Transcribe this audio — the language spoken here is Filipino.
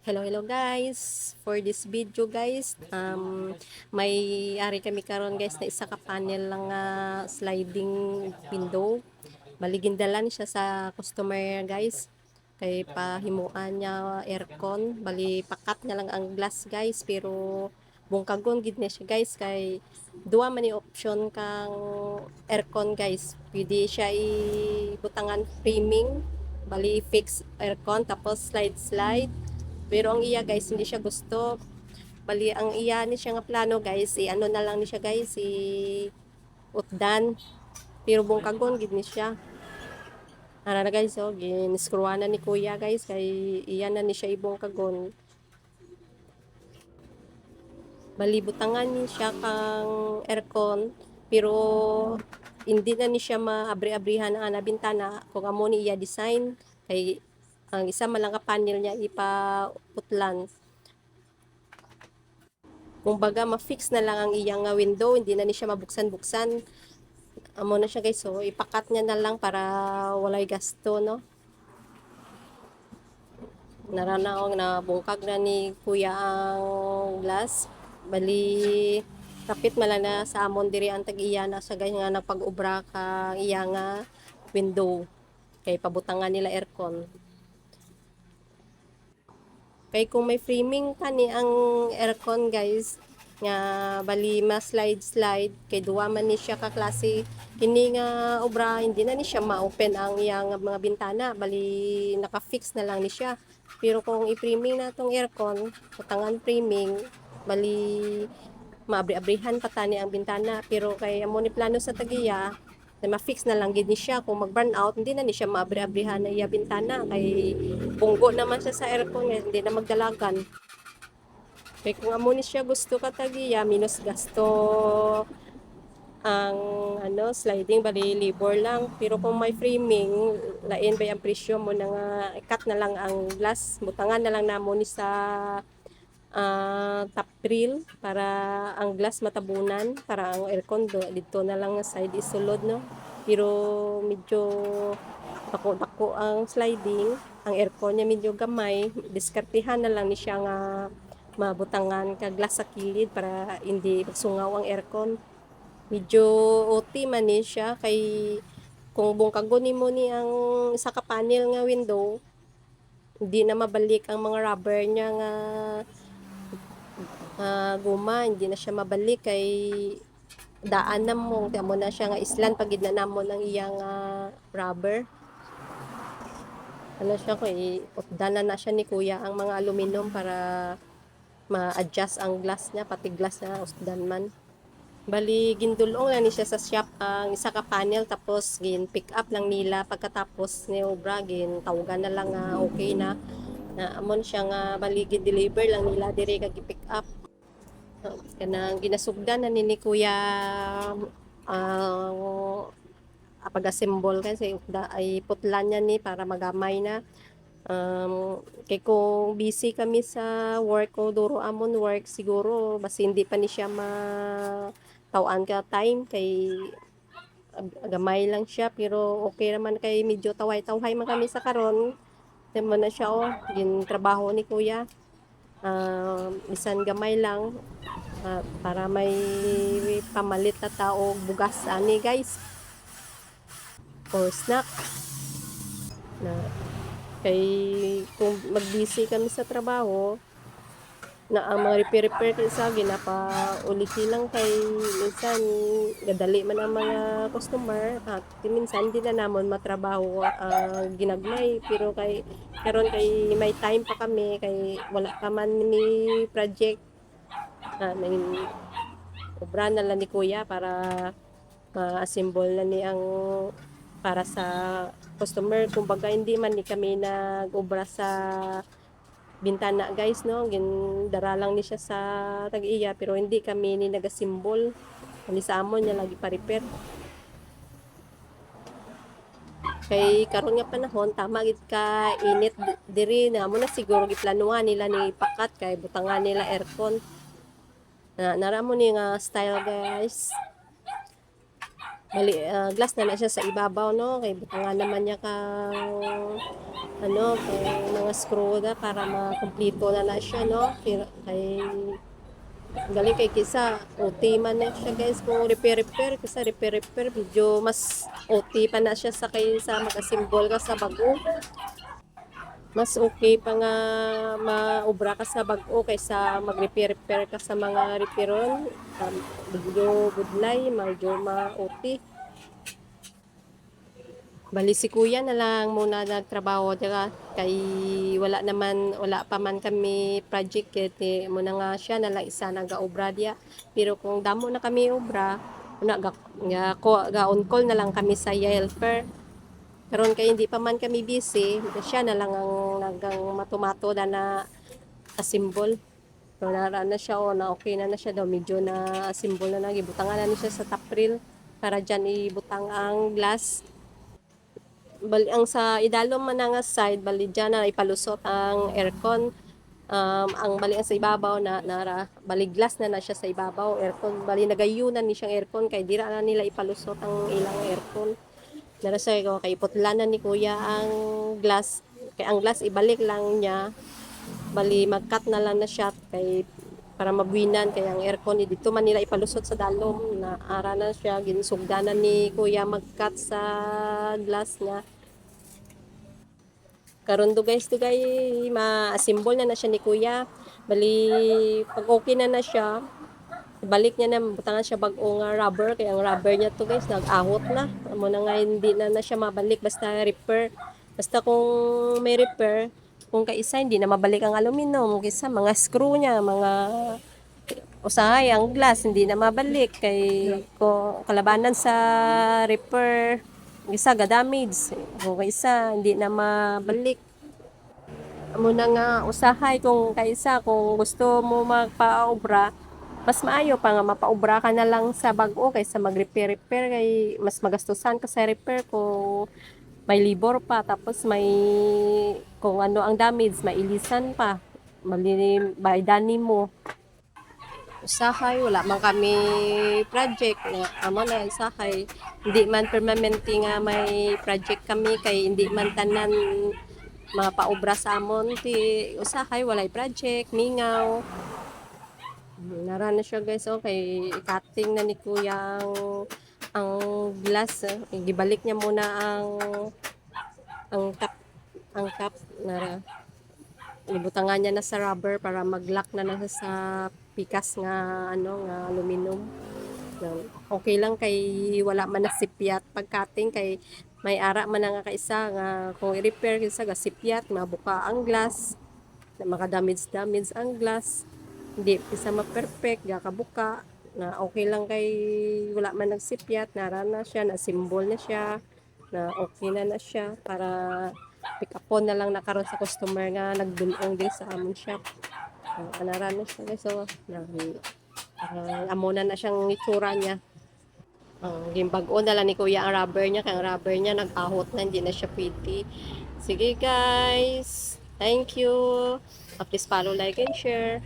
Hello guys. For this video guys, may ari kami karon guys na isa ka panel lang nga sliding window. Baligindalan siya sa customer guys. Kay pahimuan niya aircon, bali pakat na lang ang glass guys pero bungkagon gid na siya guys kay duwa man ni option kang aircon guys. Pwede siya ibutangan framing, bali fix aircon tapos slide pero ang iya guys, hindi siya gusto. Bali, ang iya ni siya nga plano guys, ano na lang ni siya guys, utdan. Pero bungkagon, gid ni siya. Ano na guys, oh, giniskruwan na ni kuya guys, kay iya na ni siya ibungkagon. Bali, butangan ni siya kang aircon, pero hindi na ni siya maabri-abrihan ang bintana kung amo ni iya design. Kay ang isa malang ka panel niya ipaputlan. Kumbaga ma-fix na lang ang iyang window, hindi na ni siya mabuksan-buksan. Amo na siya guys, so ipakat niya na lang para walay gasto no. Naranaong na bungkag na ni kuya ang glass. Bali kapit mala na sa amon diri ang tag-iya na sa ganyan nga nagpag-ubra ka iya nga window kay pabutangan nila aircon. Kay kung may framing kani ang aircon guys, nga bali ma-slide kay duwa man ni siya ka klase kini nga obra, hindi na ni siya ma-open ang iyang mga bintana, bali naka-fix na lang ni siya. Pero kung i-framing na tong aircon, patangan framing, bali maabri-abrihan pa tani ang bintana. Pero kay amo ni plano sa tagiya na ma-fix na lang gid ni siya, kung mag-burn out hindi na ni siya maabri-abrihan na iya bintana kay bunggo naman siya sa aircon, hindi na magdalagan. Kay kung amo ni siya gusto ka tagiya, minus gasto ang sliding, bali libor lang. Pero kung may framing, lain ba ang presyo mo na nga ikat na lang ang glass, butangan na lang namo ni sa top drill para ang glass matabunan, para ang aircon dito na lang nga side isulod no. Pero medyo dako-dako ang sliding, ang aircon niya medyo gamay, diskartihan na lang ni siya nga mabutangan ka glass sa kilid para hindi magsungaw ang aircon. Medyo OT man ni siya kay kung bungkagon nimo ni ang isa ka panel nga window, hindi na mabalik ang mga rubber niya nga guma, hindi na siya mabalik kay daan na mo na siya nga islan pagid na namo ng iyang rubber. Ano siya kay utdanan na siya ni kuya ang mga aluminum para ma-adjust ang glass niya, pati glass na usdan man. Bali gindulong lang ni siya sa shop ang isa ka panel, tapos gin pick up lang nila pagkatapos ni obra, gin tawagan na lang nga okay na amon siya nga bali gin-deliver lang nila dire kag pick up. Kanang ginasugdan na ni kuya ang pag-assemble kasi ay putlan niya ni para magamay na. Kay kung busy kami sa work ko, duro amon work, siguro basta hindi pa ni siya tawan ka time kay gamay lang siya, pero okay naman kay medyo taway-tawhay man kami sa karon. Temo na siya gin trabaho ni kuya. Bisan gamay lang, para may pamalit na tao bugas ani guys or snack na kay kung mag-busy kami sa trabaho na ang mga repair sa ginapa uliti lang kay minsan gadali man ang mga customer at minsan di na namon matrabaho ginagmay. Pero kay karon kay may time pa kami kay wala pa man ni project may obra na lang ni kuya para ma-assemble na ni ang para sa customer. Kumbaga hindi man ni kami nag-obra sa bintana guys no, gindara lang ni siya sa tag-iya pero hindi kami ni nagasimbol ani sa amon niya lagi pa-repair. Kay karon nga panahon tama gid ka init diri na mo na siguro giplanuhan nila ni pakat kay butangan nila aircon na nara mo ni nga style guys. Bali, glass na na siya sa ibabaw, no, kay butangan naman niya kang ano, kay mga screw na para makumpleto na na siya, no, kay galing kay kisa OT man na siya guys kung repair kasi repair medyo mas OT pa na siya sa kaysa mag-assemble ka sa bago. Mas okay pa nga maobra ka sa bag-o kaysa mag-repair ka sa mga repairon. Medyo budlay, medyo ma-OT. Bali si kuya na lang muna nagtrabaho diya kay wala pa man kami project kaya muna nga siya na lang isa nagaobra diya. Pero kung damo na kami obra, una ga on call na lang kami sa helper. Karon kay hindi pa man kami busy, siya na lang ang nagang matumato na asimbol. So nara na siya o na okay na siya daw medyo na asimbol na gibutangan na siya sa top rail para diyan ibutang ang glass. Bali ang sa idalom man nga side bali diyan na ipalusot ang aircon. Ang bali ang sa ibabaw na nara bali glass na siya sa ibabaw aircon bali nagayunan ni siyang aircon kay dira na nila ipalusot ang ilang aircon. Nara sa ko kay putlanan ni kuya ang glass kay ang glass ibalik lang niya bali mag-cut na lang na siya kay para mabuinan kay ang aircon dito man nila ipalusot sa dalom na ara na siya ginsugdanan ni kuya mag-cut sa glass niya. Karon do guys ma-assemble na siya ni kuya. Bali pag okay na siya, balik niya na butangan siya bag-o nga rubber kaya ang rubber niya to guys nag-ahot na. Amo na nga hindi na siya mabalik basta repair. Basta kung may repair, kung kaisa hindi na mabalik ang aluminum, kisa mga screw niya, mga usahay ang glass hindi na mabalik kay ko kalabanan sa repair isa ga damage kung isa hindi na mabalik muna nga usahay kung kaisa kung gusto mo magpaobra mas maayo pa nga mapaobra ka na lang sa bag-o kaysa mag-repair kay mas magastusan ka sa repair kung may libor pa tapos may kung ano ang damage mailisan pa mali baydanin mo usahay wala man kami project na amo na usahay hindi man permanente nga may project kami kay hindi man tanan mapaobra sa amon ti usahay walay project mingaw. Nara na siya guys okay cutting na ni kuya ang glass gibalik niya muna ang cap nara ibutangan niya na sa rubber para mag-lock na siya sa pikas nga ano nga aluminum. Okay lang kay wala man nasipyat pag cutting kay may ara man nga kaisa nga kung i-repair kisa ga sipyat mabuka ang glass na maka-damage ang glass hindi kisa ma-perfect ga kabuka na okay lang kay wala man nagsipyat nara na siya na symbol na siya na okay na siya para pick upon na lang nakaroon sa customer nga nagdulong din sa amon shop. Anara na siya guys so amo na siyang itsura niya. Gimbag-o na lang ni kuya ang rubber niya kaya ang rubber niya nag-ahot na hindi na siya pwede. Sige guys, thank you. Please follow, like, and share.